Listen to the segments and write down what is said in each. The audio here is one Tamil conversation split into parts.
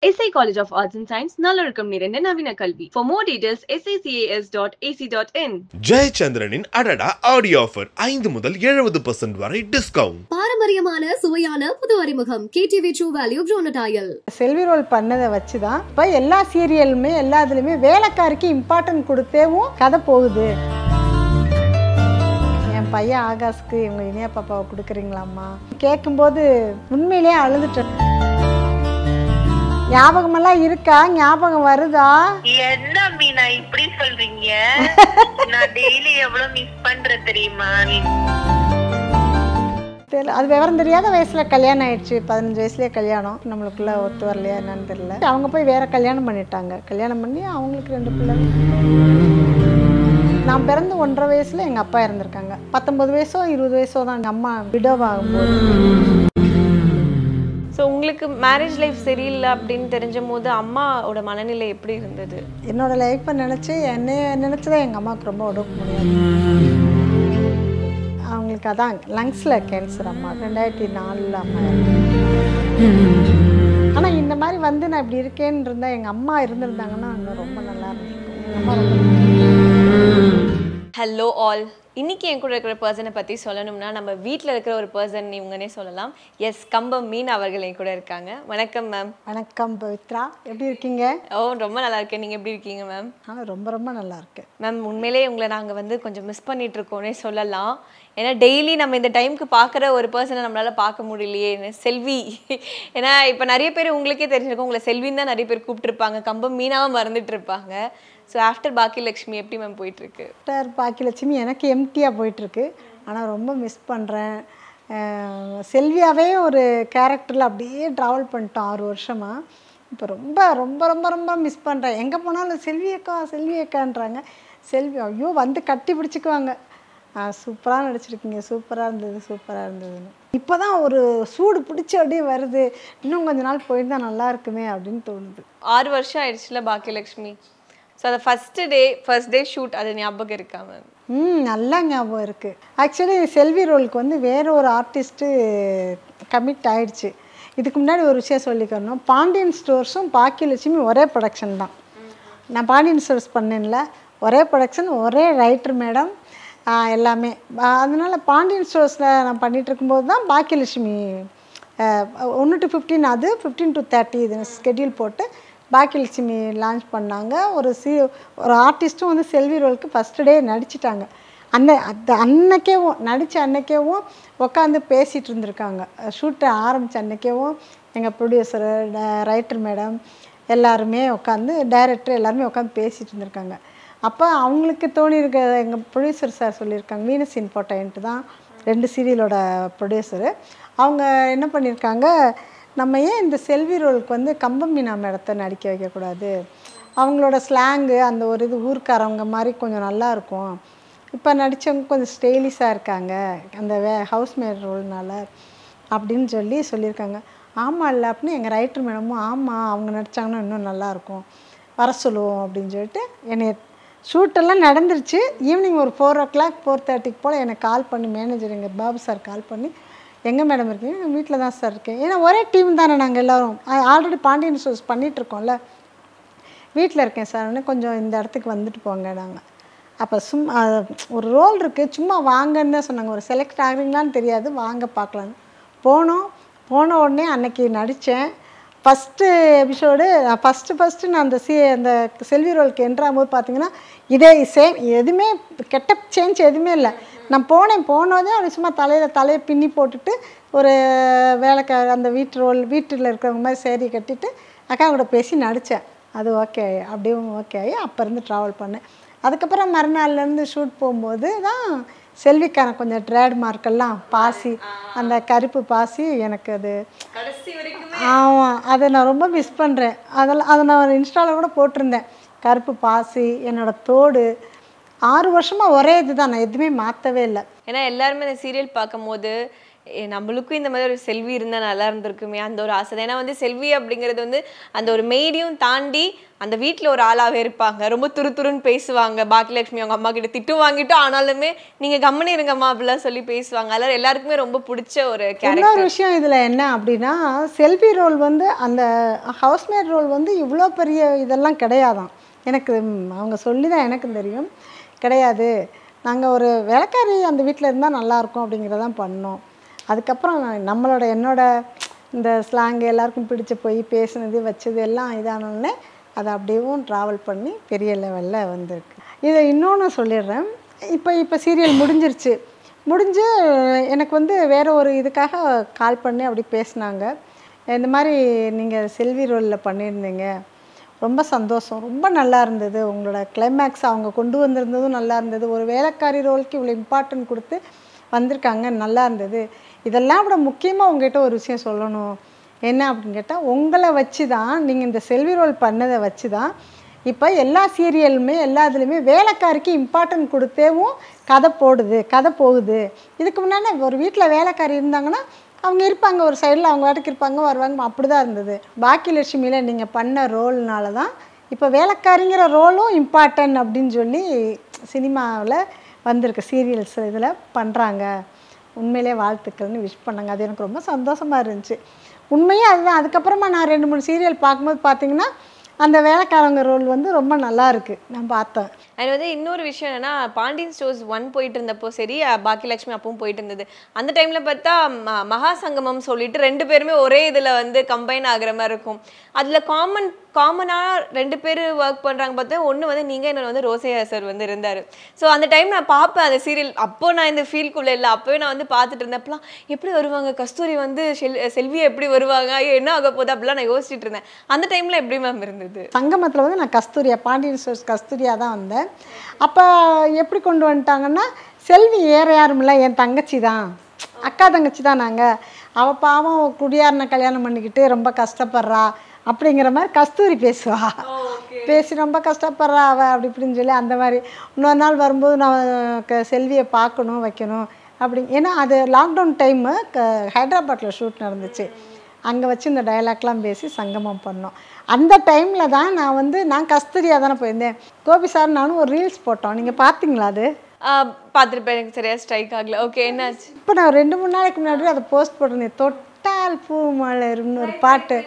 SI College of Arts and Science, Nallarukam Nirenda Navina Kalvi. For more details, sicas.ac.in. ஜெயச்சந்திரனின் அடடா ஆடியோ ஆஃபர் 5 முதல் 70% வரை டிஸ்கவுண்ட். பாரம்பரியமான சுவையான புது அறிமுகம் KTV True Value Bronadial. செல்வி ரோல் பண்ணதை வச்சு தான் இப்போ எல்லா சீரியலுமே எல்லா இதுலையுமே வேலைக்காரிக்கு இம்பார்ட்டன்ட் கொடுத்தேவும் கதை போகுது. என் பையன் ஆகாஷ்க்கு இவங்க இனியா பாப்பாவை கொடுக்குறீங்களாம்மா கேட்கும்போது உண்மையிலேயே அழுதுட்டேன். ஞாபகமெல்லாம் இருக்கா? ஞாபகம் வருதா? என்ன மீனா இப்படி சொல்றீங்க? நான் டெய்லி எவ்வளவு மிஸ் பண்றேன் தெரியுமா? அது விவரம் தெரியாத வயசுல கல்யாணம் ஆயிடுச்சு. 15 வயசுலயே கல்யாணம். நம்மளுக்குள்ள ஒத்து வரலையா என்னன்னு தெரியல. அவங்க போய் வேற கல்யாணம் பண்ணிட்டாங்க. கல்யாணம் பண்ணி அவங்களுக்கு 2 பிள்ளை. நான் பிறந்து 1.5 வயசுல எங்க அப்பா இறந்துருக்காங்க. 19 வயசோ 20 வயசோ தான் எங்க அம்மா விடோவாகும்போது. ஸோ உங்களுக்கு மேரேஜ் லைஃப் சரியில்லை அப்படின்னு தெரிஞ்ச போது அம்மாவோட மனநிலை எப்படி இருந்தது? என்னோட லைஃப்பை நினச்சி என்னைய நினச்சிதான் எங்கள் அம்மாவுக்கு ரொம்ப உடம்பு முடியாது. அவங்களுக்கு அதான் லங்ஸில் கேன்சர். அம்மா 2004 அம்மா. ஆனால் இந்த மாதிரி வந்து நான் இப்படி இருக்கேன்னு இருந்தால் எங்கள் அம்மா இருந்திருந்தாங்கன்னா இன்னும் ரொம்ப நல்லா இருந்திருக்கும். எங்கள் அம்மா ரொம்ப ஹலோ ஆல், இன்னைக்கு என் கூட இருக்கிற பர்சனை பற்றி சொல்லணும்னா நம்ம வீட்டில் இருக்கிற ஒரு பர்சன் இவங்கன்னே சொல்லலாம். எஸ், கம்பம் மீன் அவர்கள் என் கூட இருக்காங்க. வணக்கம் மேம். வணக்கம் பவித்ரா, எப்படி இருக்கீங்க? ஓ, ரொம்ப நல்லா இருக்கேன். நீங்கள் எப்படி இருக்கீங்க மேம்? ரொம்ப ரொம்ப நல்லா இருக்கேன் மேம். உண்மையிலே உங்களை நாங்கள் கொஞ்சம் மிஸ் பண்ணிட்டு இருக்கோன்னே சொல்லலாம். ஏன்னா டெய்லி நம்ம இந்த டைமுக்கு பார்க்குற ஒரு பர்சனை நம்மளால் பார்க்க முடியலையே. செல்வி, ஏன்னா இப்போ நிறைய பேர் உங்களுக்கே தெரிஞ்சிருக்கும், உங்களை செல்வின்னு தான் நிறைய பேர் கூப்பிட்டுருப்பாங்க, கம்பம் மீனாவும் மறந்துட்டு இருப்பாங்க. ஸோ ஆஃப்டர் பாக்கியலட்சுமி எப்படி மேம் போயிட்டுருக்கு? ஆஃப்டர் பாக்கியலட்சுமி எனக்கு எம்டியாக போயிட்டுருக்கு. ஆனால் ரொம்ப மிஸ் பண்ணுறேன். செல்வியாகவே ஒரு கேரக்டரில் அப்படியே ட்ராவல் பண்ணிட்டோம் 6 வருஷமாக. இப்போ ரொம்ப ரொம்ப ரொம்ப ரொம்ப மிஸ் பண்ணுறேன். எங்கே போனாலும் செல்வி அக்கா செல்வி அக்கான்றாங்க. செல்வி ஐயோ வந்து கட்டி பிடிச்சிக்குவாங்க. சூப்பராக நடிச்சிருக்கீங்க, சூப்பராக இருந்தது, சூப்பராக இருந்ததுன்னு. இப்போ தான் ஒரு சூடு பிடிச்சி அப்படியே வருது. இன்னும் கொஞ்ச நாள் போயிருந்தா நல்லா இருக்குமே அப்படின்னு தோணுது. 6 வருஷம் ஆயிடுச்சுல பாக்கியலட்சுமி. ஸோ அதை ஃபஸ்ட் டே ஷூட் அது ஞாபகம் இருக்கா மேம்? நல்லா ஞாபகம் இருக்குது. ஆக்சுவலி செல்வி ரோலுக்கு வந்து வேறு ஒரு ஆர்டிஸ்ட்டு கமிட் ஆகிடுச்சு. இதுக்கு முன்னாடி ஒரு விஷயம் சொல்லிக்கணும். பாண்டியன் ஸ்டோர்ஸும் பாக்கியலட்சுமி ஒரே ப்ரொடக்ஷன் தான். நான் பாண்டியன் ஸ்டோர்ஸ் பண்ணேன்ல, ஒரே ப்ரொடக்ஷன், ஒரே ரைட்டர் மேடம், எல்லாமே. அதனால் பாண்டியன் ஸ்டோர்ஸில் நான் பண்ணிகிட்டு இருக்கும்போது தான் பாக்கியலட்சுமி 1 to 15, அது 15 to 30 இது ஸ்கெட்யூல் போட்டு பாக்கியலட்சுமி லான்ச் பண்ணாங்க. ஒரு ஆர்டிஸ்ட்டும் வந்து செல்வி ரோலுக்கு ஃபஸ்ட்டு டே நடிச்சிட்டாங்க. அன்னைக்கேவும் நடித்த அன்னைக்கேவும் உட்காந்து பேசிகிட்டு இருந்திருக்காங்க. ஷூட்டை ஆரம்பித்த அன்னைக்கேவும் எங்கள் ப்ரொடியூசரு, ரைட்டர் மேடம் எல்லாருமே உட்காந்து, டைரக்டர் எல்லாருமே உட்காந்து பேசிகிட்டு இருந்திருக்காங்க. அப்போ அவங்களுக்கு தோணியிருக்க, எங்கள் ப்ரொடியூசர் சார் சொல்லியிருக்காங்க, வீனஸ் இன்ஃபோடெயின்ட் தான் 2 சீரியலோட ப்ரொடியூசரு. அவங்க என்ன பண்ணியிருக்காங்க, நம்ம ஏன் இந்த செல்வி ரோலுக்கு வந்து கம்பம் மீனா மேடத்தை நடிக்க வைக்கக்கூடாது? அவங்களோட ஸ்லாங்கு அந்த ஒரு இது ஊர்க்காரவங்க மாதிரி கொஞ்சம் நல்லாயிருக்கும். இப்போ நடித்தவங்க கொஞ்சம் ஸ்டைலிஷாக இருக்காங்க அந்த ஹவுஸ்மேட் ரோல்னால அப்படின்னு சொல்லியிருக்காங்க. ஆமாம் இல்லை அப்படின்னு எங்கள் ரைட்டர் மேடமும் ஆமாம் அவங்க நடித்தாங்கன்னா இன்னும் நல்லாயிருக்கும், வர சொல்லுவோம் அப்படின்னு சொல்லிட்டு என்னை ஷூட்டெல்லாம் நடந்துருச்சு. ஈவினிங் ஒரு 4 o'clock 4:30 போல் எனக்கு கால் பண்ணி மேனேஜர் எங்கள் பாபு சார் கால் பண்ணி, எங்கே மேடம் இருக்கீங்க? எங்கள் வீட்டில் தான் சார் இருக்கேன். ஏன்னா ஒரே டீம் தானே நாங்கள் எல்லோரும். ஆல்ரெடி பாண்டியன் ஸ்டோர்ஸ் பண்ணிகிட்ருக்கோம்ல. வீட்டில் இருக்கேன் சார்னு, கொஞ்சம் இந்த இடத்துக்கு வந்துட்டு போங்க நாங்கள். அப்போ சும்மா ஒரு ரோல் இருக்குது, சும்மா வாங்கன்னு தான் சொன்னாங்க. ஒரு செலக்ட் ஆகுறீங்களான்னு தெரியாது, வாங்க பார்க்கலான்னு போன உடனே அன்னைக்கு நடித்தேன். ஃபஸ்ட்டு எபிசோடு ஃபஸ்ட்டு நான் அந்த செல்வி ரோலுக்கு என்ட்ராகும்போது பார்த்தீங்கன்னா இதே சேம், எதுவுமே கெட்டப் சேஞ்ச் எதுவுமே இல்லை. நான் போனதே அப்படி சும்மா தலையை பின்னி போட்டுட்டு ஒரு அந்த வீட்டில் இருக்கிறவங்க மாதிரி சேரீ கட்டிட்டு அக்கா கூட பேசி நடித்தேன். அது ஓகே அப்படியே ஓகே ஆகி அப்போ இருந்து ட்ராவல் பண்ணேன். அதுக்கப்புறம் மறுநாள்லேருந்து ஷூட் போகும்போது தான் செல்விக்கான கொஞ்சம் ட்ரேட் மார்க்கெல்லாம் பாசி, அந்த கருப்பு பாசி எனக்கு அது ஆமாம், அதை நான் ரொம்ப மிஸ் பண்ணுறேன். அதை நான் இன்ஸ்டாவில் கூட போட்டிருந்தேன். கருப்பு பாசி, என்னோடய தோடு. 6 வருஷமாக ஒரே இது தான், நான் எதுவுமே மாற்றவே இல்லை. ஏன்னா எல்லாருமே இந்த சீரியல் பார்க்கும்போது நம்மளுக்கும் இந்த மாதிரி ஒரு செல்வி இருந்தால் நல்லா இருந்திருக்குமே அந்த ஒரு ஆசை. ஏன்னா வந்து செல்வி அப்படிங்கிறது வந்து அந்த ஒரு மெய்டியும் தாண்டி அந்த வீட்டில் ஒரு ஆளாகவே இருப்பாங்க. ரொம்ப துருன்னு பேசுவாங்க. பாக்கியலட்சுமி அவங்க அம்மா கிட்ட திட்டு வாங்கிட்டு ஆனாலுமே நீங்கள் கம்மனி இருங்கம்மா அப்படிலாம் சொல்லி பேசுவாங்க. அதெல்லாம் எல்லாருக்குமே ரொம்ப பிடிச்ச ஒரு கேரக்டர். இன்னொரு விஷயம் இதில் என்ன அப்படின்னா, செல்வி ரோல் வந்து அந்த ஹவுஸ்மேட் ரோல் வந்து இவ்வளோ பெரிய இதெல்லாம் கிடையாதான். எனக்கு அவங்க சொல்லி தான் எனக்கும் தெரியும். கிடையாது, நாங்கள் ஒரு வேலைக்காரி அந்த வீட்டில் இருந்தால் நல்லாயிருக்கும் அப்படிங்கிறதான் பண்ணோம். அதுக்கப்புறம் என்னோட இந்த ஸ்லாங் எல்லாருக்கும் பிடிச்சி போய் பேசுனது வச்சது எல்லாம் இதானோடனே அதை அப்படியும் ட்ராவல் பண்ணி பெரிய லெவலில் வந்திருக்கு. இதை இன்னொன்று சொல்லிடுறேன். இப்போ சீரியல் முடிஞ்சு எனக்கு வந்து வேறு ஒரு இதுக்காக கால் பண்ணி அப்படி பேசினாங்க. இந்த மாதிரி நீங்கள் செல்வி ரோலில் பண்ணியிருந்தீங்க, ரொம்ப சந்தோஷம், ரொம்ப நல்லா இருந்தது, உங்களோட கிளைமேக்ஸ் அவங்க கொண்டு வந்திருந்ததும் நல்லா இருந்தது, ஒரு வேலைக்காரி ரோலுக்கு இவ்வளோ இம்பார்ட்டன்ட் கொடுத்து வந்திருக்காங்க, நல்லா இருந்தது. இதெல்லாம் விட முக்கியமாக உங்கள்கிட்ட ஒரு விஷயம் சொல்லணும். என்ன அப்படின்னு கேட்டால், உங்களை வச்சு தான், நீங்கள் இந்த செல்வி ரோல் பண்ணதை வச்சு தான் இப்போ எல்லா சீரியலுமே எல்லா இதுலேயுமே வேலைக்காரிக்கு இம்பார்ட்டன்ட் கொடுத்தேவும் கதை போகுது. இதுக்கு முன்னாடி ஒரு வீட்டில் வேலைக்காரி இருந்தாங்கன்னா அவங்க இருப்பாங்க, ஒரு சைடில் அவங்க வாட்டுக்கு இருப்பாங்க, வருவாங்க, அப்படி தான் இருந்தது. பாக்கியலட்சுமியில் நீங்கள் பண்ண ரோல்னால தான் இப்போ வேலைக்காரிங்கிற ரோலும் இம்பார்ட்டன்ட் அப்படின்னு சொல்லி சினிமாவில் வந்திருக்கு, சீரியல்ஸ் இதில் பண்ணுறாங்க. உண்மையிலே வாழ்த்துக்கள்னு விஷ் பண்ணாங்க. அது எனக்கு ரொம்ப சந்தோஷமாக இருந்துச்சு. உண்மையே அதுதான். அதுக்கப்புறமா நான் 2-3 சீரியல் பார்க்கும்போது பார்த்தீங்கன்னா அந்த வேலைக்காரங்க ரோல் வந்து ரொம்ப நல்லா இருக்குது, நான் பார்த்தேன். அது வந்து இன்னொரு விஷயம் என்னன்னா, பாண்டியன் ஸ்டோர்ஸ் 1 போயிட்டு இருந்தப்போ சரி, பாக்கியலட்சுமி அப்பவும் போயிட்டு இருந்தது. அந்த டைமில் பார்த்தா மகா சங்கமம் சொல்லிட்டு 2 பேருமே ஒரே இதில் வந்து கம்பைன் ஆகிற மாதிரி இருக்கும். அதில் காமனாக 2 பேர் ஒர்க் பண்ணுறாங்க பார்த்தா, ஒன்று வந்து நீங்கள், இன்னொன்று வந்து ரோசையா சார் வந்து இருந்தார். ஸோ அந்த டைம் நான் பார்ப்பேன் அந்த சீரியல். அப்போது நான் இந்த ஃபீல்குள்ளே இல்லை, அப்போவே நான் வந்து பார்த்துட்டு இருந்தேன். அப்பெல்லாம் எப்படி வருவாங்க கஸ்தூரி வந்து செல்வியை எப்படி வருவாங்க, என்ன ஆக போகுது அப்படிலாம் நான் யோசிச்சுட்டு இருந்தேன். அந்த டைமில் எப்படி மேம் இருந்தது? சங்கமத்தில் வந்து நான் கஸ்தூரியா, பாண்டியன் ஸ்டோர்ஸ் கஸ்தூரியா தான் வந்தேன். அப்போ எப்படி கொண்டு வந்துட்டாங்கன்னா, செல்வி வேறு யாரும் இல்லை, என் தங்கச்சி தான், அக்கா தங்கச்சி தான். நாங்கள் அவள் பாவம் குடியாரனை கல்யாணம் பண்ணிக்கிட்டு ரொம்ப கஷ்டப்படுறா அப்படிங்கிற மாதிரி கஸ்தூரி பேசுவா. பேசி ரொம்ப கஷ்டப்படுறா அவள் அப்படி இப்படின்னு சொல்லி அந்த மாதிரி. இன்னொரு நாள் வரும்போது நான் செல்வியை பார்க்கணும் வைக்கணும் அப்படி. ஏன்னா அது லாக்டவுன் டைமு ஹைதராபாத்தில் ஷூட் நடந்துச்சு. அங்கே வச்சு இந்த டைலாக்லாம் பேசி சங்கமம் பண்ணோம். அந்த டைமில் தான் நான் கஸ்தூரியாக தானே போயிருந்தேன். கோபி சார் நானும் ஒரு ரீல்ஸ் போட்டோம், நீங்கள் பார்த்தீங்களா? அது பார்த்துருப்பேன், எனக்கு சரியாக ஸ்ட்ரைக் ஆகல. ஓகே, என்னாச்சு? இப்போ நான் 2-3 நாளைக்கு முன்னாடி அதை போஸ்ட் போட்டிருந்தேன். தொட்டால் பூ மலர்னு ஒரு பாட்டு.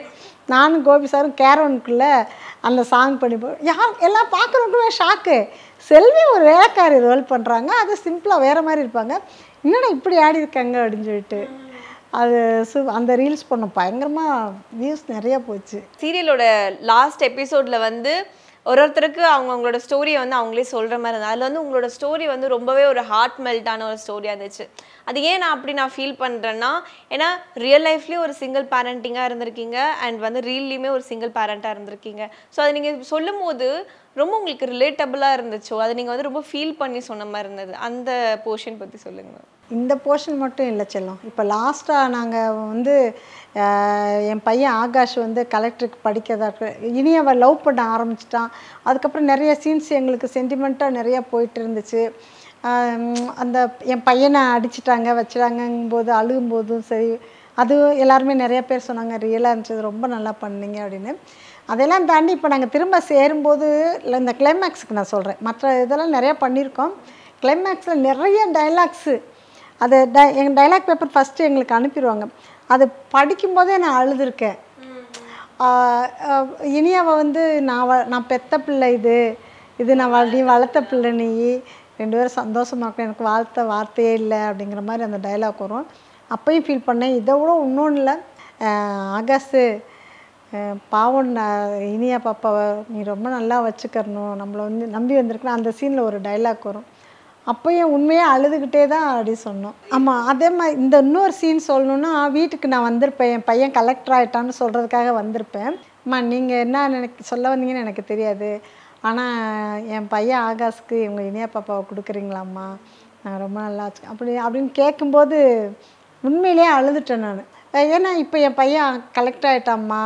நானும் கோபி சாரும் கேரவனுக்குள்ளே அந்த சாங் பண்ணி எல்லாம் பார்க்குறவங்களுமே ஷாக்கு. செல்வி ஒரு வேலைக்காரி ரோல் பண்ணுறாங்க, அது சிம்பிளாக வேறு மாதிரி இருப்பாங்க, என்னடா இப்படி ஆடி இருக்காங்க அப்படின்னு சொல்லிட்டு அது அந்த ரீல்ஸ் பண்ணோம். பயங்கரமாக வியூஸ் நிறையா போச்சு. சீரியலோட லாஸ்ட் எபிசோடில் வந்து ஒருத்தருக்கு அவங்களோட ஸ்டோரியை வந்து அவங்களே சொல்கிற மாதிரி இருந்தது. அதில் வந்து உங்களோட ஸ்டோரி வந்து ரொம்பவே ஒரு ஹார்ட் மெல்ட்டான ஒரு ஸ்டோரியாக இருந்துச்சு. அது ஏன் நான் ஃபீல் பண்ணுறேன்னா, ஏன்னா ரியல் லைஃப்லேயும் ஒரு சிங்கிள் பேரண்டிங்காக இருந்திருக்கீங்க, அண்ட் வந்து ரீல்லையுமே ஒரு சிங்கிள் பேரண்ட்டாக இருந்திருக்கீங்க. ஸோ அதை நீங்கள் சொல்லும் போது ரொம்ப உங்களுக்கு ரிலேட்டபிளாக இருந்துச்சோ, அதை நீங்கள் வந்து ரொம்ப ஃபீல் பண்ணி சொன்ன மாதிரி இருந்தது. அந்த போர்ஷன் பற்றி சொல்லுங்கள். இந்த போர்ஷன் மட்டும் இல்லை செல்லம். இப்போ லாஸ்ட்டாக நாங்கள் வந்து என் பையன் ஆகாஷ் வந்து கலெக்டருக்கு படிக்கிறதா இனி அவன் லவ் பண்ண ஆரம்பிச்சிட்டான். அதுக்கப்புறம் நிறைய சீன்ஸ் எங்களுக்கு சென்டிமெண்ட்டாக நிறையா போயிட்டு இருந்துச்சு. அந்த என் பையனை அடிச்சிட்டாங்க வச்சிட்டாங்கும்போது அழுகும்போதும் சரி, அது எல்லாருமே நிறைய பேர் சொன்னாங்க ரியலாக இருந்துச்சு, ரொம்ப நல்லா பண்ணீங்க அப்படின்னு. அதெல்லாம் தாண்டி இப்போ நாங்கள் திரும்ப சேரும்போது இந்த கிளைமேக்ஸுக்கு நான் சொல்கிறேன், மற்ற இதெல்லாம் நிறையா பண்ணியிருக்கோம். கிளைமேக்ஸில் நிறைய டைலாக்ஸு, அது எங்கள் டைலாக் பேப்பர் ஃபஸ்ட்டு எங்களுக்கு அனுப்பிடுவாங்க. அது படிக்கும்போதே நான் அழுதுருக்கேன். இனி அவள் வந்து நான் பெத்த பிள்ளை, இது நான் நீ வளர்த்த பிள்ளை, நீ 2 பேரும் சந்தோஷமாக இருக்கணும், எனக்கு வார்த்தையே இல்லை அப்படிங்கிற மாதிரி அந்த டைலாக் வரும். அப்பையும் ஃபீல் பண்ணேன். இதை விட இன்னொன்று இல்லை, ஆகாஷு பாவம், இனியா பாப்பாவை நீ ரொம்ப நல்லா வச்சுக்கணும், நம்மளை வந்து நம்பி வந்திருக்கணும், அந்த சீனில் ஒரு டைலாக் வரும். அப்போயும் உண்மையாக அழுதுகிட்டே தான் அப்படி சொன்னோம். ஆமாம், அதே மாதிரி இந்த இன்னொரு சீன் சொல்லணுன்னா, வீட்டுக்கு நான் வந்திருப்பேன், என் பையன் கலெக்டர் ஆகிட்டான்னு சொல்கிறதுக்காக வந்திருப்பேன். அம்மா நீங்கள் என்ன சொல்ல வந்தீங்கன்னு எனக்கு தெரியாது, ஆனால் என் பையன் ஆகாஷ்க்கு இவங்க இனியா பாப்பாவை கொடுக்குறீங்களாம்மா, நான் ரொம்ப நல்லா வச்சு அப்படின்னு கேட்கும்போது உண்மையிலேயே அழுதுட்டேன் நான். ஏன்னா இப்போ என் பையன் கலெக்டர் ஆகிட்டாம்மா,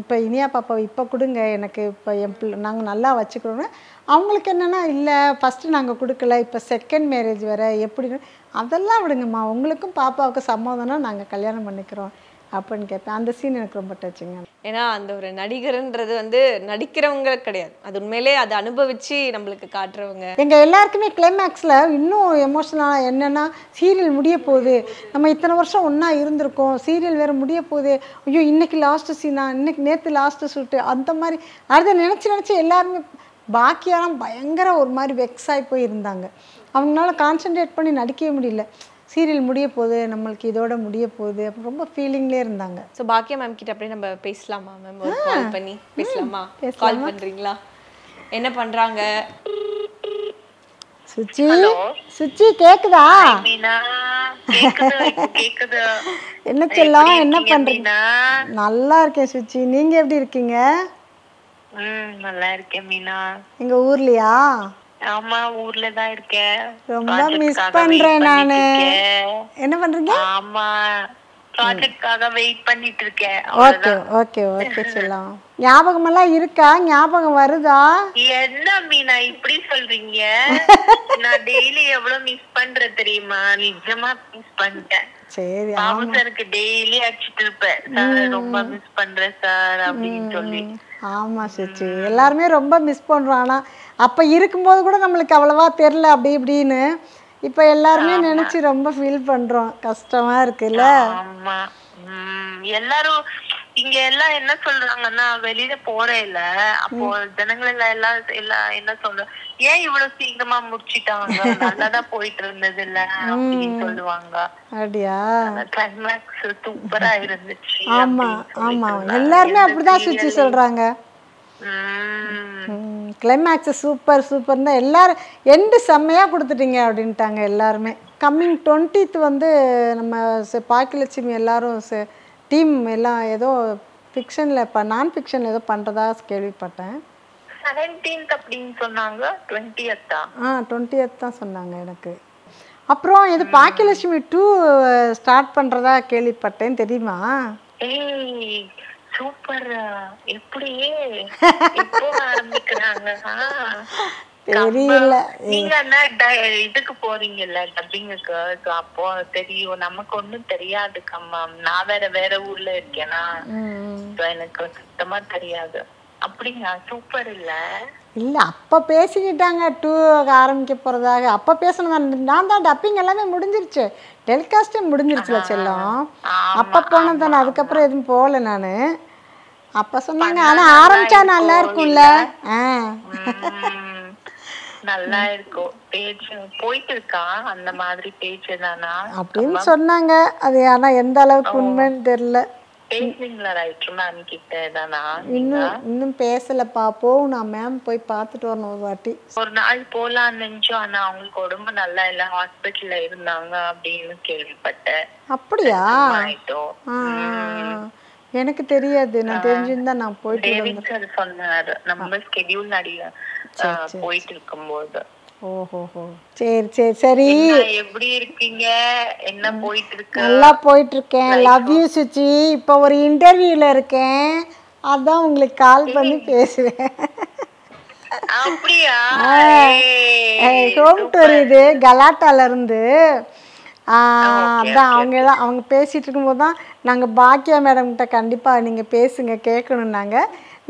இப்போ இனியா பாப்பாவை இப்போ கொடுங்க, எனக்கு இப்போ என் பிள்ளை நாங்கள் நல்லா வச்சுக்கிறோன்னு. அவங்களுக்கு என்னென்னா, இல்லை ஃபஸ்ட்டு நாங்கள் கொடுக்கல, இப்போ செகண்ட் மேரேஜ் வேறு, எப்படின்னு அதெல்லாம் விடுங்கம்மா, உங்களுக்கும் பாப்பாவுக்கும் சம்மதம்னா நாங்கள் கல்யாணம் பண்ணிக்கிறோம் அப்படின்னு கேட்பேன். அந்த சீன் எனக்கு ரொம்ப டச்சுங்க. ஏன்னா அந்த ஒரு நடிகர்ன்றது வந்து நடிக்கிறவங்க கிடையாது, அது உண்மையிலே அதை அனுபவிச்சு நம்மளுக்கு காட்டுறவங்க. எங்கள் எல்லாருக்குமே கிளைமேக்ஸில் இன்னும் எமோஷனலாக என்னென்னா, சீரியல் முடிய போகுது, நம்ம இத்தனை வருஷம் ஒன்றா இருந்திருக்கோம், சீரியல் வேறு முடிய போகுது, ஐயோ இன்றைக்கி லாஸ்ட்டு சீனா, இன்னைக்கு நேற்று லாஸ்ட்டு ஷூட்டு, அந்த மாதிரி அதை நினச்சி எல்லாருமே பாக்கியாலாம் பயங்கர ஒரு மாதிரி வெக்ஸ் ஆகி போய் இருந்தாங்க. அவங்களால கான்சென்ட்ரேட் பண்ணி நடிக்கவே முடியல. சீரியல் முடிய போகுது, நம்மளுக்கு இதோட முடிய போகுது, அப்போ ரொம்ப ஃபீலிங்லேயே இருந்தாங்க. ஸோ பாக்கியா மேம் கிட்ட அப்படியே நம்ம பேசலாமா மேம்? ஒரு கால் பண்ணி பேசலாமா? கால் பண்ணுறீங்களா? என்ன பண்ணுறாங்க? சுச்சி, சுச்சி கேக்குதா? என்ன செல்லம், என்ன பண்றீங்க? நல்லா இருக்கேன் சுச்சி, நீங்க எப்படி இருக்கீங்க? நல்லா இருக்கேன் மீனா. எங்க ஊர்லயா? ஆமா, ஊர்ல தான் இருக்கேன். ரொம்ப மிஸ் பண்றேன் நானு. என்ன பண்றீங்க? ஆமா, ப்ராஜெக்ட்காக வெயிட் பண்ணிட்டு இருக்கேன். ஓகே ஓகே ஓகே செல்லம். ஞாபகம் எல்லாம் இருக்கா? ஞாபகம் வருதா? என்ன மீனா இப்படி சொல்றீங்க? நான் டெய்லி எவ்வளவு மிஸ் பண்றேன் தெரியுமா? நிஜமா மிஸ் பண்ணிட்டேன். சரி, சாருக்கு டெய்லி அடிச்சிட்டு இருப்பேன், சார் ரொம்ப மிஸ் பண்றேன் சார் அப்படின்னு சொல்லி. ஆமா சுச்சி, எல்லாருமே ரொம்ப மிஸ் பண்றோம். ஆனா அப்ப இருக்கும்போது கூட நம்மளுக்கு அவ்வளவா தெரியல அப்படி இப்படின்னு. இப்ப எல்லாருமே நினைச்சு ரொம்ப ஃபீல் பண்றோம், கஷ்டமா இருக்குல்ல? ஆமா. எல்லாரும் இங்க எல்லாம் என்ன சொல்றாங்கன்னா, வெளியில போற இல்ல, அப்போ ஜனங்கள் எல்லாம் என்ன சொல்ற, ஏன் இவ்வளவு சீக்கிரமா முடிச்சிட்டாங்க, நல்லாதான் போயிட்டு இருந்தது இல்ல அப்படின்னு சொல்லுவாங்க. அப்படியா? கிளைமேக்ஸ் சூப்பரா இருந்துச்சு. ஆமா ஆமா, எல்லாருமே அப்படிதான் சுச்சி சொல்றாங்க. கிளைமேக்ஸ் சூப்பர் சூப்பர்னு எல்லாரும் எண்டு செம்மையா கொடுத்துட்டீங்க அப்படின்ட்டாங்க எல்லாருமே. கம்மிங் 20th வந்து நம்ம பாக்கியலட்சுமி எல்லாரும் டீம் எல்லாம் ஏதோ ஃபிக்ஷனில் இப்போ நான் ஃபிக்ஷன் ஏதோ பண்ணுறதா கேள்விப்பட்டேன். 17th அப்படின்னு சொன்னாங்க. 20th 20th தான் சொன்னாங்க எனக்கு. அப்புறம் இது பாக்கியலட்சுமி 2 ஸ்டார்ட் பண்ணுறதா கேள்விப்பட்டேன், தெரியுமா? ஏய் சூப்பர், எப்படி எப்போ ஆரம்பிக்கிறாங்க? தெரியல. நீங்க என்ன இதுக்கு போறீங்கல்ல டப்பிங்குக்கு, அப்போ தெரியும். நமக்கு ஒண்ணும் தெரியாது கம்மா, நான் வேற ஊர்ல இருக்கேனா, எனக்கு சுத்தமா தெரியாது. அப்படிங்களா? சூப்பர் இல்ல? இல்ல அப்ப பேசிக்கிட்டாங்க 2 ஆரம்பிக்க போறதாக. அப்ப பேசணும், நான் தான் டப்பிங் எல்லாமே முடிஞ்சிருச்சு, டெலிகாஸ்டே முடிஞ்சிருச்சுல செல்லம். அப்ப போனது தானே, அதுக்கப்புறம் எதுவும் போகல நானு. அப்ப சொன்னாங்க, ஆனா ஆரம்பிச்சா நல்லா இருக்கும்ல. நல்லா இருக்கும், பேஜ் போயிட்டு இருக்கா அந்த மாதிரி பேஜ் தானா அப்படின்னு சொன்னாங்க. அது ஆனா எந்த அளவுக்கு உண்மைன்னு தெரியல. பேசுறீங்களா ரைட்டர் மேம் கிட்ட தானா? இன்னும் பேசலப்பா, போகும். நான் மேம் போய் பார்த்துட்டு வரணும் ஒரு வாட்டி. ஒரு நாள் போலான்னு நினைச்சோம், ஆனா அவங்களுக்கு உடம்பு நல்லா இல்ல, ஹாஸ்பிட்டல்ல இருந்தாங்க அப்படின்னு கேள்விப்பட்டேன். அப்படியா? எனக்கு தெரியாது, நான் தெரிஞ்சிருந்தா நான் போயிட்டு சொன்னாரு நம்ம ஸ்கெடியூல் போயிட்டு இருக்கும்போது. ஓஹோ, சரி சரி சரி. எப்படி இருக்கீங்க? என்ன போயிட்டு இருக்கு? நல்லா போயிட்டு இருக்கேன். Love you Suchi. இப்போ ஒரு இன்டர்வியூல இருக்கேன், அதான் உங்களுக்கு கால் பண்ணி பேசுவேன். அப்படியா? ஹோம் டூர் இது கலாட்டால இருந்து. அதான் அவங்க பேசிட்டு இருக்கும்போது தான் நாங்கள் பாக்கியா மேடம் கிட்ட கண்டிப்பாக நீங்கள் பேசுங்க கேட்கணுன்னாங்க.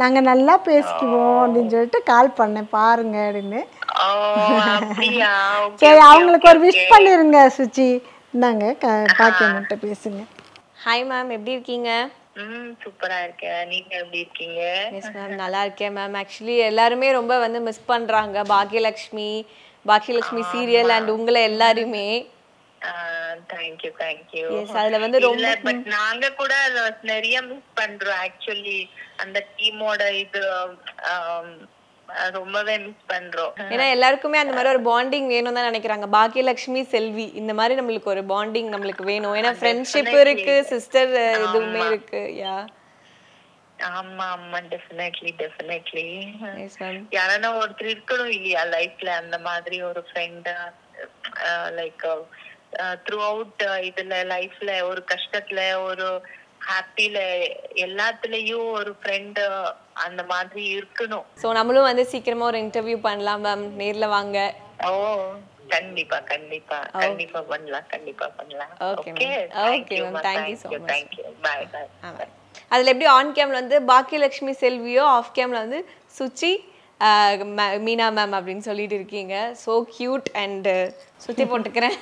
நாங்கள் நல்லா பேசிக்குவோம் அப்படின்னு சொல்லிட்டு கால் பண்ணேன், பாருங்க அப்படின்னு. சரி, அவங்களுக்கு ஒரு விஷ் பண்ணிருங்க சுச்சி. இந்தாங்க பாக்கியா கிட்ட பேசுங்க. ஹாய் மேம், எப்படி இருக்கீங்க? சூப்பரா இருக்கேன், நீங்க எப்படி இருக்கீங்க? எஸ் மேம், நல்லா இருக்கேன் மேம். ஆக்சுவலி எல்லாருமே ரொம்ப வந்து மிஸ் பண்றாங்க பாக்கியலட்சுமி சீரியல் அண்ட் உங்களை எல்லாருமே. தேங்க்யூ. எஸ், அதுல வந்து ரொம்ப பட் நாங்க கூட நிறைய மிஸ் பண்றோம் ஆக்சுவலி. அந்த டீமோட இது ரொம்பவே மிஸ் பண்றோம். ஏன்னா எல்லாருக்குமே அந்த மாதிரி ஒரு பாண்டிங் வேணும் தான் நினைக்கிறாங்க. பாக்கியலட்சுமி செல்வி இந்த மாதிரி நம்மளுக்கு ஒரு பாண்டிங் நம்மளுக்கு வேணும். ஏன்னா ஃப்ரெண்ட்ஷிப் இருக்கு, சிஸ்டர் இதுவுமே இருக்கு. யா ஆமா, டெஃபினெட்லி. யாரான ஒருத்தர் இருக்கணும் இல்லையா லைஃப்ல, அந்த மாதிரி ஒரு ஃப்ரெண்ட். லைக் த்ரூ அவுட் இதுல லைஃப்ல ஒரு கஷ்டத்துல ஒரு ஹாப்பில எல்லாத்துலயும் ஒரு ஃப்ரெண்ட் அந்த மாதிரி இருக்கணும். ஸோ நம்மளும் வந்து சீக்கிரமா ஒரு இன்டர்வியூ பண்ணலாம் மேம், நேர்ல வாங்க. ஓ கண்டிப்பா கண்டிப்பா கண்டிப்பா பண்ணலாம், கண்டிப்பா பண்ணலாம். Okay okay ma'am, thank you so much. Thank you, bye bye. அதில் எப்படி ஆன் கேம்ல வந்து பாக்கியலட்சுமி செல்வியோ, ஆஃப் கேம்ல வந்து சுச்சி மீனா மேம் அப்படின்னு சொல்லிட்டு இருக்கீங்க. ஸோ கியூட் அண்ட் சுத்தி போட்டுக்கிறேன்.